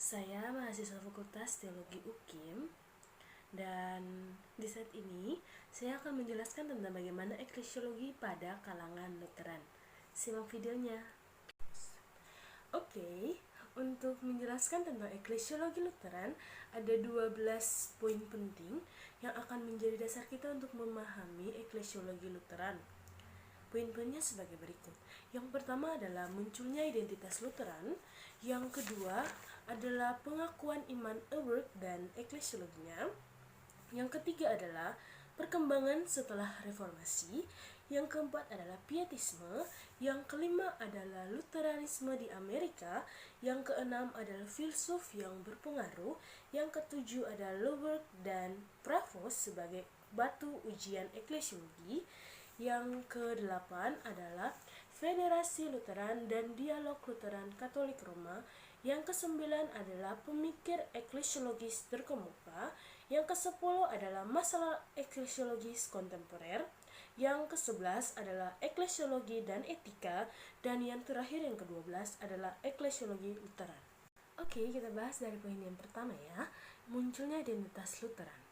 Saya mahasiswa Fakultas Teologi UKIM dan di saat ini saya akan menjelaskan tentang bagaimana eklesiologi pada kalangan Lutheran. Simak videonya. Oke, untuk menjelaskan tentang eklesiologi Lutheran ada 12 poin penting yang akan menjadi dasar kita untuk memahami eklesiologi Lutheran. Poin-poinnya sebagai berikut. Yang pertama adalah munculnya identitas Lutheran. Yang kedua adalah pengakuan iman Award dan eklesiologinya. Yang ketiga adalah perkembangan setelah reformasi. Yang keempat adalah pietisme. Yang kelima adalah Lutheranisme di Amerika. Yang keenam adalah filsuf yang berpengaruh. Yang ketujuh adalah Loberg dan Pravos sebagai batu ujian eklesiologi. Yang ke-8 adalah Federasi Lutheran dan Dialog Lutheran Katolik Roma. Yang ke-9 adalah pemikir eklesiologis terkemuka. Yang ke-10 adalah masalah eklesiologis kontemporer. Yang ke-11 adalah eklesiologi dan etika. Dan yang terakhir yang ke-12 adalah eklesiologi Lutheran. Oke, kita bahas dari poin yang pertama ya, munculnya identitas Lutheran.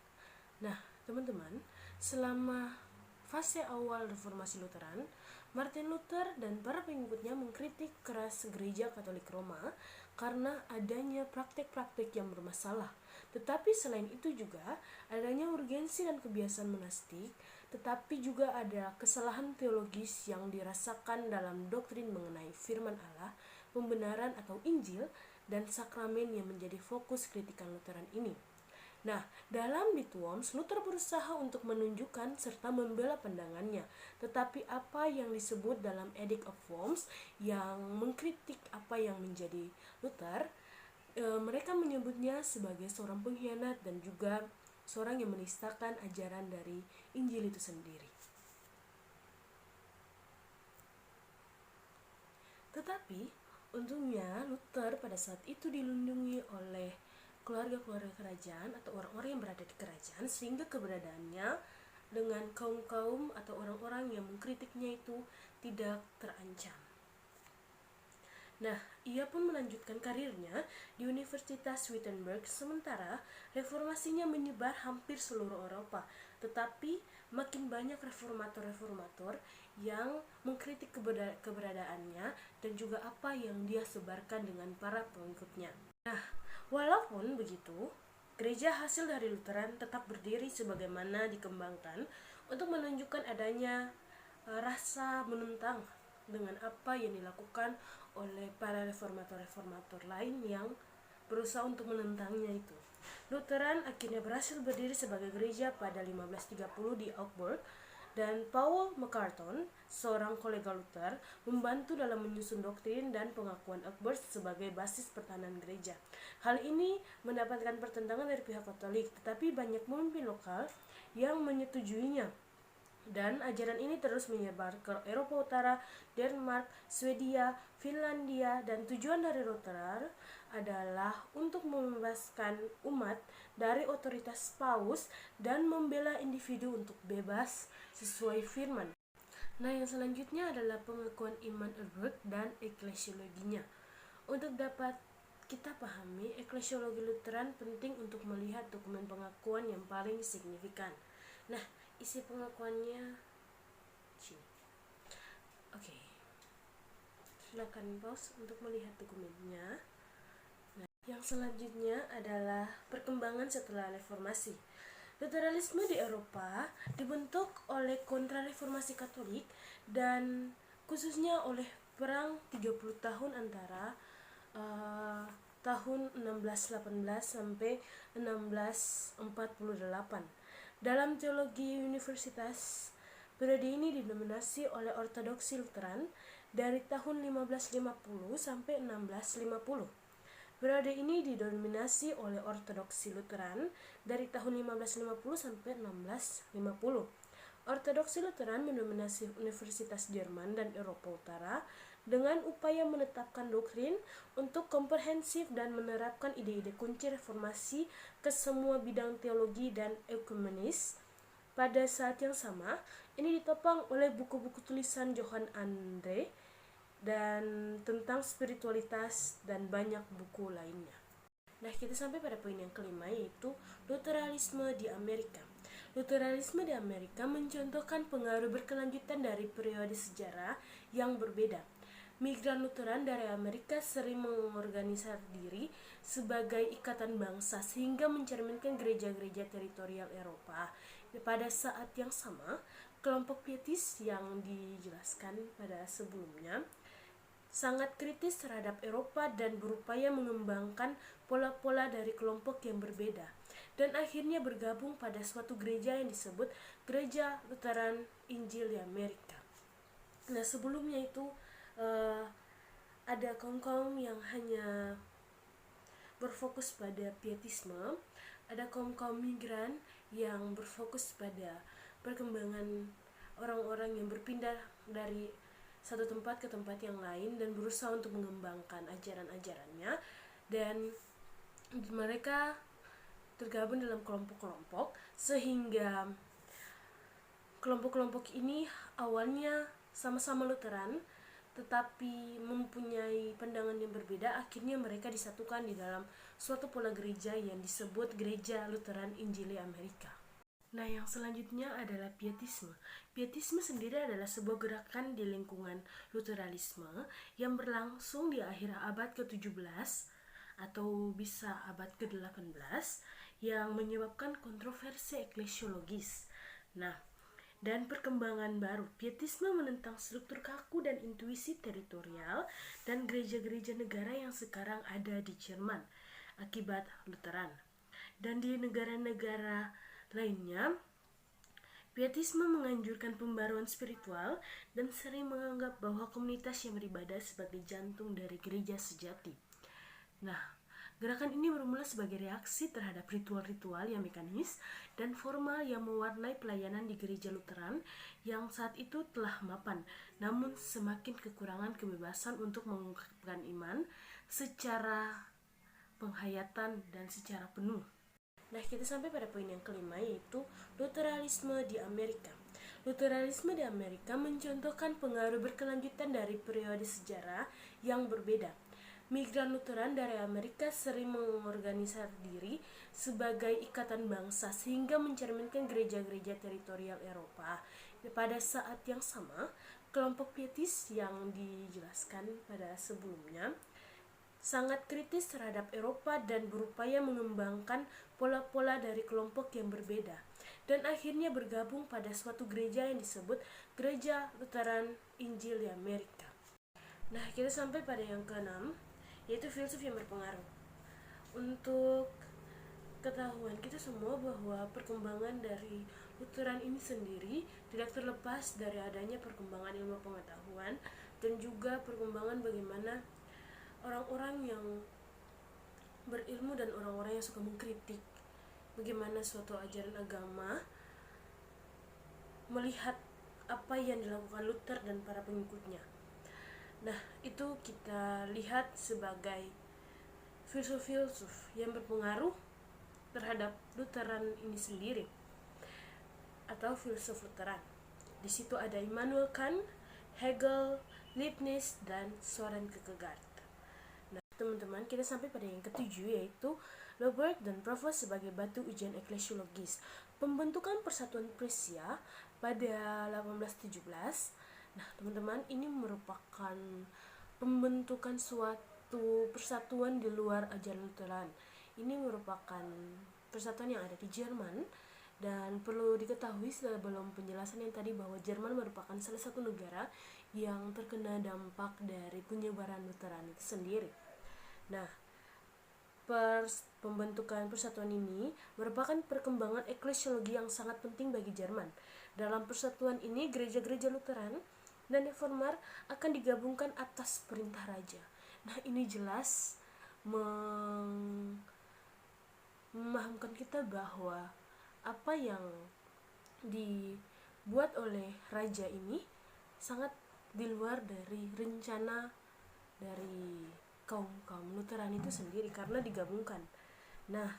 Nah, teman-teman, selama fase awal reformasi Lutheran, Martin Luther dan para pengikutnya mengkritik keras gereja Katolik Roma karena adanya praktek-praktek yang bermasalah. Tetapi selain itu juga adanya urgensi dan kebiasaan monastik, tetapi juga ada kesalahan teologis yang dirasakan dalam doktrin mengenai firman Allah, pembenaran atau Injil, dan sakramen yang menjadi fokus kritikan Lutheran ini. Nah, dalam Dit Worms, Luther berusaha untuk menunjukkan serta membela pandangannya. Tetapi apa yang disebut dalam Edict of Worms yang mengkritik apa yang menjadi Luther, mereka menyebutnya sebagai seorang pengkhianat dan juga seorang yang menistakan ajaran dari Injil itu sendiri. Tetapi, untungnya Luther pada saat itu dilindungi oleh keluarga-keluarga kerajaan atau orang-orang yang berada di kerajaan, sehingga keberadaannya dengan kaum-kaum atau orang-orang yang mengkritiknya itu tidak terancam. Nah, ia pun melanjutkan karirnya di Universitas Wittenberg, sementara reformasinya menyebar hampir seluruh Eropa. Tetapi makin banyak reformator-reformator yang mengkritik keberadaannya dan juga apa yang dia sebarkan dengan para pengikutnya. Nah, walaupun begitu, gereja hasil dari Lutheran tetap berdiri sebagaimana dikembangkan untuk menunjukkan adanya rasa menentang dengan apa yang dilakukan oleh para reformator-reformator lain yang berusaha untuk menentangnya itu. Lutheran akhirnya berhasil berdiri sebagai gereja pada 1530 di Augsburg, dan Paul McCarton, seorang kolega Luther, membantu dalam menyusun doktrin dan pengakuan Augsburg sebagai basis pertahanan gereja. Hal ini mendapatkan pertentangan dari pihak Katolik, tetapi banyak pemimpin lokal yang menyetujuinya. Dan ajaran ini terus menyebar ke Eropa Utara, Denmark, Swedia, Finlandia, dan tujuan dari Luther adalah untuk membebaskan umat dari otoritas paus dan membela individu untuk bebas sesuai firman. Nah, yang selanjutnya adalah pengakuan iman Award dan eklesiologinya. Untuk dapat kita pahami, eklesiologi Lutheran penting untuk melihat dokumen pengakuan yang paling signifikan. Nah, isi pengakuannya sini. Oke. Silakan pause untuk melihat dokumennya. Nah, yang selanjutnya adalah perkembangan setelah reformasi. Lutheranisme di Eropa dibentuk oleh kontrareformasi Katolik dan khususnya oleh perang 30 tahun antara tahun 1618 sampai 1648. Dalam teologi universitas, periode ini didominasi oleh ortodoksi Lutheran dari tahun 1550 sampai 1650. Periode ini didominasi oleh ortodoksi Lutheran dari tahun 1550 sampai 1650. Ortodoksi Lutheran mendominasi Universitas Jerman dan Eropa Utara dengan upaya menetapkan doktrin untuk komprehensif dan menerapkan ide-ide kunci reformasi ke semua bidang teologi dan ekumenis. Pada saat yang sama, ini ditopang oleh buku-buku tulisan Johann Andre dan tentang spiritualitas dan banyak buku lainnya. Nah, kita sampai pada poin yang kelima, yaitu Luteranisme di Amerika. Luteranisme di Amerika mencontohkan pengaruh berkelanjutan dari periode sejarah yang berbeda. Migran Lutheran dari Amerika sering mengorganisasi diri sebagai ikatan bangsa sehingga mencerminkan gereja-gereja teritorial Eropa. Pada saat yang sama, kelompok pietis yang dijelaskan pada sebelumnya sangat kritis terhadap Eropa dan berupaya mengembangkan pola-pola dari kelompok yang berbeda, dan akhirnya bergabung pada suatu gereja yang disebut Gereja Lutheran Injil di Amerika. Nah, sebelumnya itu ada kaum-kaum yang hanya berfokus pada pietisme, ada kaum-kaum migran yang berfokus pada perkembangan orang-orang yang berpindah dari satu tempat ke tempat yang lain dan berusaha untuk mengembangkan ajaran-ajarannya, dan mereka tergabung dalam kelompok-kelompok sehingga kelompok-kelompok ini awalnya sama-sama Lutheran tetapi mempunyai pandangan yang berbeda. Akhirnya mereka disatukan di dalam suatu pola gereja yang disebut Gereja Lutheran Injili Amerika. Nah, yang selanjutnya adalah pietisme. Pietisme sendiri adalah sebuah gerakan di lingkungan Lutheranisme yang berlangsung di akhir abad ke-17 atau bisa abad ke-18 yang menyebabkan kontroversi eklesiologis. Nah, dan perkembangan baru. Pietisme menentang struktur kaku dan intuisi teritorial dan gereja-gereja negara yang sekarang ada di Jerman akibat Lutheran. Dan di negara-negara lainnya, pietisme menganjurkan pembaruan spiritual dan sering menganggap bahwa komunitas yang beribadah sebagai jantung dari gereja sejati. Nah, gerakan ini bermula sebagai reaksi terhadap ritual-ritual yang mekanis dan formal yang mewarnai pelayanan di gereja Lutheran yang saat itu telah mapan, namun semakin kekurangan kebebasan untuk mengungkapkan iman secara penghayatan dan secara penuh. Nah, kita sampai pada poin yang kelima, yaitu Luteranisme di Amerika. Luteranisme di Amerika mencontohkan pengaruh berkelanjutan dari periode sejarah yang berbeda. Migran Lutheran dari Amerika sering mengorganisasi diri sebagai ikatan bangsa sehingga mencerminkan gereja-gereja teritorial Eropa. Pada saat yang sama, kelompok pietis yang dijelaskan pada sebelumnya sangat kritis terhadap Eropa dan berupaya mengembangkan pola-pola dari kelompok yang berbeda, dan akhirnya bergabung pada suatu gereja yang disebut Gereja Lutheran Injil di Amerika. Nah, kita sampai pada yang keenam, yaitu filsuf yang berpengaruh. Untuk ketahuan kita semua bahwa perkembangan dari Lutheran ini sendiri tidak terlepas dari adanya perkembangan ilmu pengetahuan dan juga perkembangan bagaimana orang-orang yang berilmu dan orang-orang yang suka mengkritik bagaimana suatu ajaran agama, melihat apa yang dilakukan Luther dan para pengikutnya. Nah, itu kita lihat sebagai filsuf-filsuf yang berpengaruh terhadap Lutheran ini sendiri atau filsuf Lutheran. Di situ ada Immanuel Kant, Hegel, Leibniz, dan Soren Kierkegaard. Nah, teman-teman, kita sampai pada yang ketujuh, yaitu Lobert dan Provos sebagai batu ujian eklesiologis. Pembentukan Persatuan Prussia pada 1817. Nah, teman-teman, ini merupakan pembentukan suatu persatuan di luar ajaran Lutheran. Ini merupakan persatuan yang ada di Jerman, dan perlu diketahui sebelum penjelasan yang tadi bahwa Jerman merupakan salah satu negara yang terkena dampak dari penyebaran Lutheran itu sendiri. Nah, pembentukan persatuan ini merupakan perkembangan eklesiologi yang sangat penting bagi Jerman. Dalam persatuan ini, gereja-gereja Lutheran dan Reformar akan digabungkan atas perintah raja. Nah, ini jelas memahamkan kita bahwa apa yang dibuat oleh raja ini sangat di luar dari rencana dari kaum Lutheran itu sendiri karena digabungkan. Nah,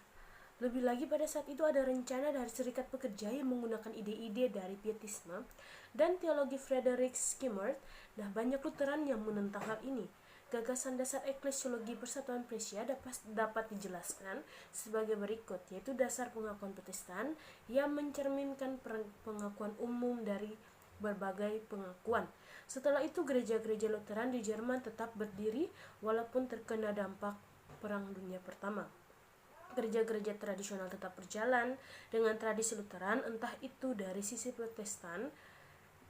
lebih lagi pada saat itu ada rencana dari serikat pekerja yang menggunakan ide-ide dari pietisme dan teologi Friedrich Schimmer. Nah, banyak Lutheran yang menentang hal ini Gagasan dasar eklesiologi persatuan Prussia dapat dijelaskan sebagai berikut, yaitu dasar pengakuan Protestan yang mencerminkan pengakuan umum dari berbagai pengakuan. Setelah itu gereja-gereja Lutheran di Jerman tetap berdiri walaupun terkena dampak Perang Dunia Pertama. Gereja-gereja tradisional tetap berjalan dengan tradisi Lutheran, entah itu dari sisi Protestan,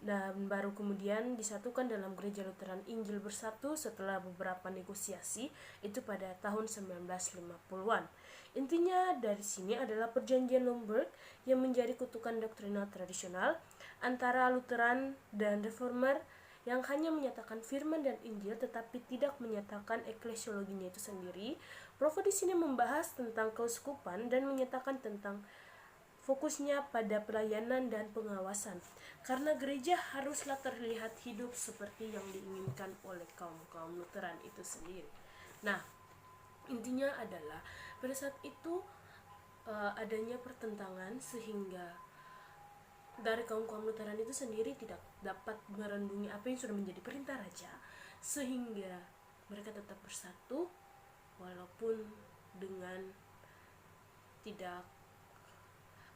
dan baru kemudian disatukan dalam Gereja Lutheran Injil Bersatu setelah beberapa negosiasi itu pada tahun 1950-an. Intinya dari sini adalah perjanjian Nuremberg yang menjadi kutukan doktrinal tradisional antara Lutheran dan Reformer yang hanya menyatakan firman dan Injil tetapi tidak menyatakan eklesiologinya itu sendiri. Provo di sini membahas tentang keuskupan dan menyatakan tentang fokusnya pada pelayanan dan pengawasan, karena gereja haruslah terlihat hidup seperti yang diinginkan oleh kaum Lutheran itu sendiri. Nah, intinya adalah pada saat itu adanya pertentangan sehingga dari kaum Lutheran itu sendiri tidak dapat merendungi apa yang sudah menjadi perintah raja, sehingga mereka tetap bersatu walaupun dengan tidak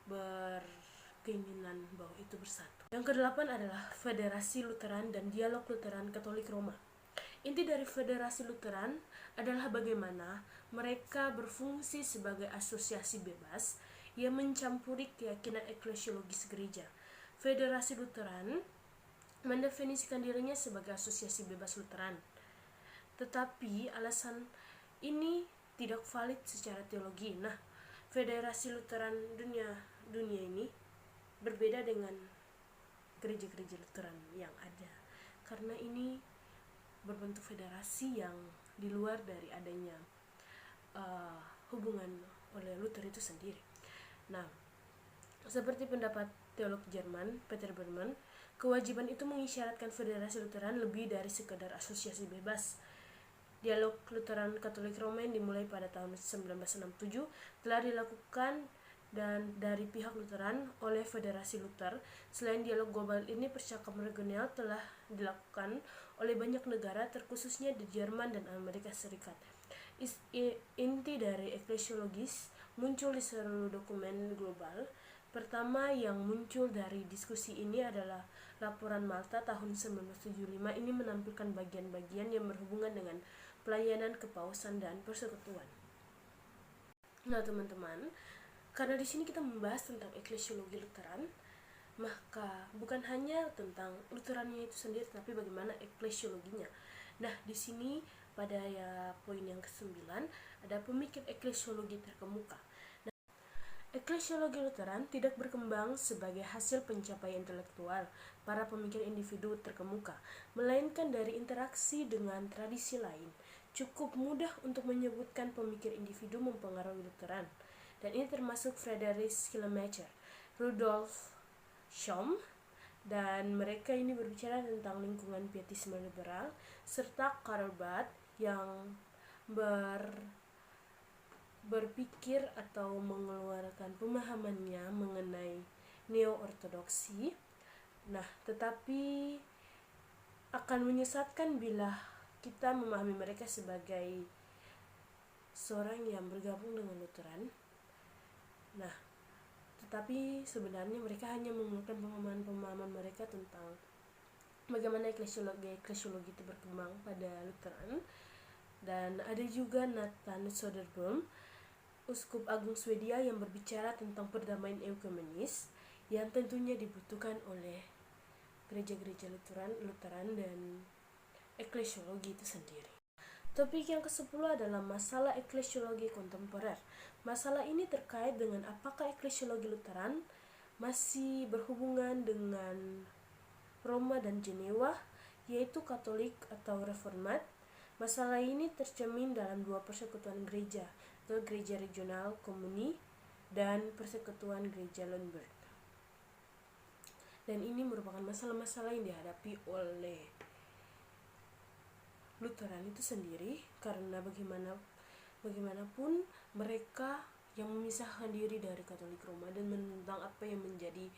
berkeinginan bahwa itu bersatu. Yang kedelapan adalah Federasi Lutheran dan Dialog Lutheran Katolik Roma. Inti dari Federasi Lutheran adalah bagaimana mereka berfungsi sebagai asosiasi bebas yang mencampuri keyakinan eklesiologis gereja. Federasi Lutheran mendefinisikan dirinya sebagai asosiasi bebas Lutheran, tetapi alasan ini tidak valid secara teologi. Nah, Federasi Lutheran dunia ini berbeda dengan gereja-gereja Lutheran yang ada, karena ini berbentuk federasi yang di luar dari adanya hubungan oleh Luther itu sendiri. Nah, seperti pendapat teolog Jerman Peter Berman, kewajiban itu mengisyaratkan Federasi Lutheran lebih dari sekadar asosiasi bebas. Dialog Lutheran Katolik Roma yang dimulai pada tahun 1967 telah dilakukan dan dari pihak Lutheran oleh Federasi Luther. Selain dialog global ini, percakapan regional telah dilakukan oleh banyak negara, terkhususnya di Jerman dan Amerika Serikat. Inti dari eklesiologis muncul di seluruh dokumen global. Pertama yang muncul dari diskusi ini adalah Laporan Malta tahun 1975. Ini menampilkan bagian-bagian yang berhubungan dengan pelayanan kepausan dan persekutuan. Nah, teman-teman, karena di sini kita membahas tentang eklesiologi Lutheran, maka bukan hanya tentang Lutherannya itu sendiri, tapi bagaimana eklesiologinya. Nah, di sini pada poin yang ke-9 ada pemikir eklesiologi terkemuka. Nah, eklesiologi Lutheran tidak berkembang sebagai hasil pencapaian intelektual para pemikir individu terkemuka, melainkan dari interaksi dengan tradisi lain. Cukup mudah untuk menyebutkan pemikir individu mempengaruhi Lutheran, dan ini termasuk Friedrich Schleiermacher, Rudolf Schramm, dan mereka ini berbicara tentang lingkungan pietisme liberal, serta Karl Barth yang berpikir atau mengeluarkan pemahamannya mengenai neo-ortodoksi. Nah, tetapi akan menyesatkan bila kita memahami mereka sebagai seorang yang bergabung dengan Lutheran. Nah, tetapi sebenarnya mereka hanya menggunakan pemahaman mereka tentang bagaimana eklesiologi itu berkembang pada Lutheran. Dan ada juga Nathan Söderblom, Uskup Agung Swedia, yang berbicara tentang perdamaian ekumenis yang tentunya dibutuhkan oleh gereja-gereja Lutheran dan eklesiologi itu sendiri. Topik yang ke-10 adalah masalah eklesiologi kontemporer. Masalah ini terkait dengan apakah eklesiologi Lutheran masih berhubungan dengan Roma dan Jenewa, yaitu Katolik atau Reformat. Masalah ini tercermin dalam dua persekutuan gereja, yaitu Gereja Regional Komuni dan Persekutuan Gereja Lundberg. Dan ini merupakan masalah-masalah yang dihadapi oleh Lutheran itu sendiri, karena bagaimanapun mereka yang memisahkan diri dari Katolik Roma dan menentang apa yang menjadi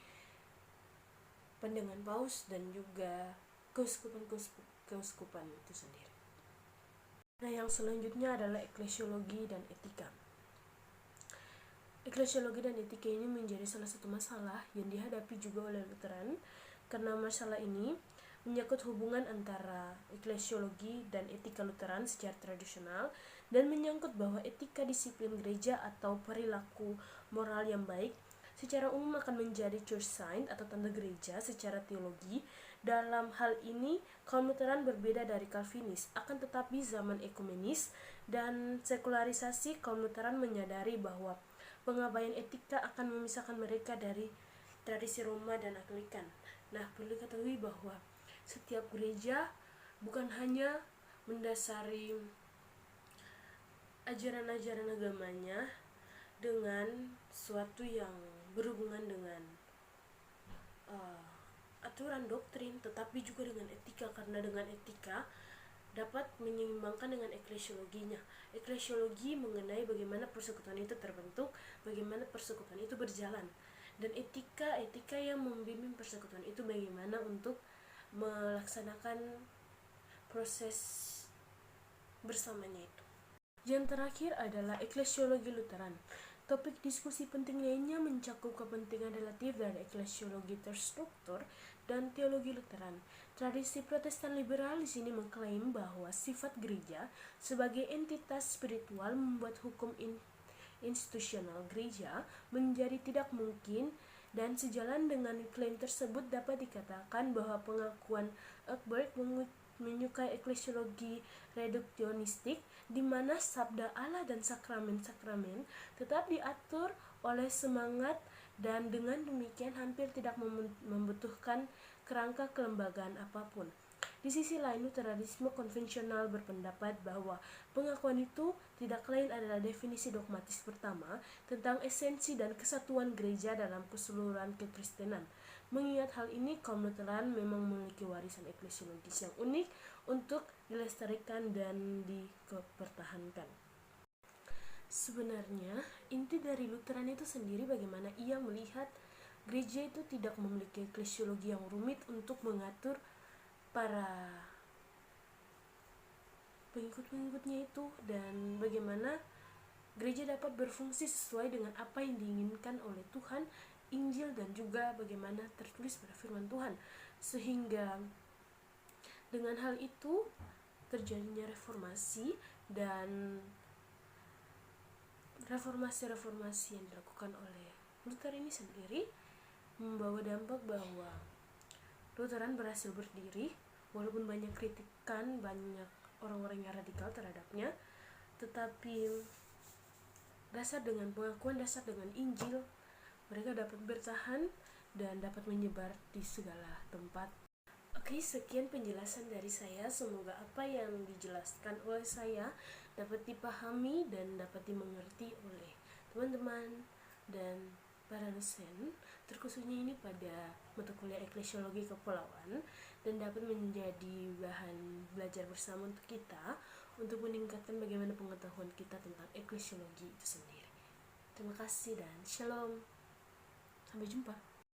pandangan Paus dan juga keuskupan itu sendiri. Nah, yang selanjutnya adalah eklesiologi dan etika. Eklesiologi dan etika ini menjadi salah satu masalah yang dihadapi juga oleh Lutheran, karena masalah ini menyangkut hubungan antara eklesiologi dan etika Lutheran secara tradisional, dan menyangkut bahwa etika disiplin gereja atau perilaku moral yang baik secara umum akan menjadi church sign atau tanda gereja secara teologi. Dalam hal ini, kaum Lutheran berbeda dari Calvinis, akan tetapi zaman ekumenis dan sekularisasi, kaum Lutheran menyadari bahwa pengabaian etika akan memisahkan mereka dari tradisi Roma dan Anglikan. Nah, perlu diketahui bahwa setiap gereja bukan hanya mendasari ajaran-ajaran agamanya dengan suatu yang berhubungan dengan aturan doktrin, tetapi juga dengan etika, karena dengan etika dapat menyeimbangkan dengan eklesiologinya. Eklesiologi mengenai bagaimana persekutuan itu terbentuk, bagaimana persekutuan itu berjalan, dan etika yang membimbing persekutuan itu bagaimana untuk melaksanakan proses bersamanya itu. Yang terakhir adalah eklesiologi Lutheran. Topik diskusi penting lainnya mencakup kepentingan relatif dari eklesiologi terstruktur dan teologi Lutheran. Tradisi Protestan liberal di sini mengklaim bahwa sifat gereja sebagai entitas spiritual membuat hukum institusional gereja menjadi tidak mungkin, dan sejalan dengan klaim tersebut dapat dikatakan bahwa pengakuan Ekberg menyukai eklesiologi reduksionistik, di mana sabda Allah dan sakramen-sakramen tetap diatur oleh semangat, dan dengan demikian hampir tidak membutuhkan kerangka kelembagaan apapun. Di sisi lain, Lutheranisme konvensional berpendapat bahwa pengakuan itu tidak lain adalah definisi dogmatis pertama tentang esensi dan kesatuan gereja dalam keseluruhan kekristenan. Mengingat hal ini, kaum Lutheran memang memiliki warisan eklesiologis yang unik untuk dilestarikan dan dipertahankan. Sebenarnya, inti dari Lutheran itu sendiri bagaimana ia melihat gereja itu tidak memiliki eklesiologi yang rumit untuk mengatur para pengikut-pengikutnya itu, dan bagaimana gereja dapat berfungsi sesuai dengan apa yang diinginkan oleh Tuhan, Injil, dan juga bagaimana tertulis pada firman Tuhan. Sehingga dengan hal itu terjadinya reformasi, dan reformasi yang dilakukan oleh Luther ini sendiri membawa dampak bahwa Lutheran berhasil berdiri walaupun banyak kritikan, banyak orang-orang yang radikal terhadapnya, tetapi dasar dengan pengakuan, dasar dengan Injil, mereka dapat bertahan dan dapat menyebar di segala tempat. Oke, sekian penjelasan dari saya. Semoga apa yang dijelaskan oleh saya dapat dipahami dan dapat dimengerti oleh teman-teman dan para dosen, terkhususnya ini pada mata kuliah eklesiologi kepulauan, dan dapat menjadi bahan belajar bersama untuk kita untuk meningkatkan bagaimana pengetahuan kita tentang eklesiologi itu sendiri. Terima kasih dan shalom. Sampai jumpa.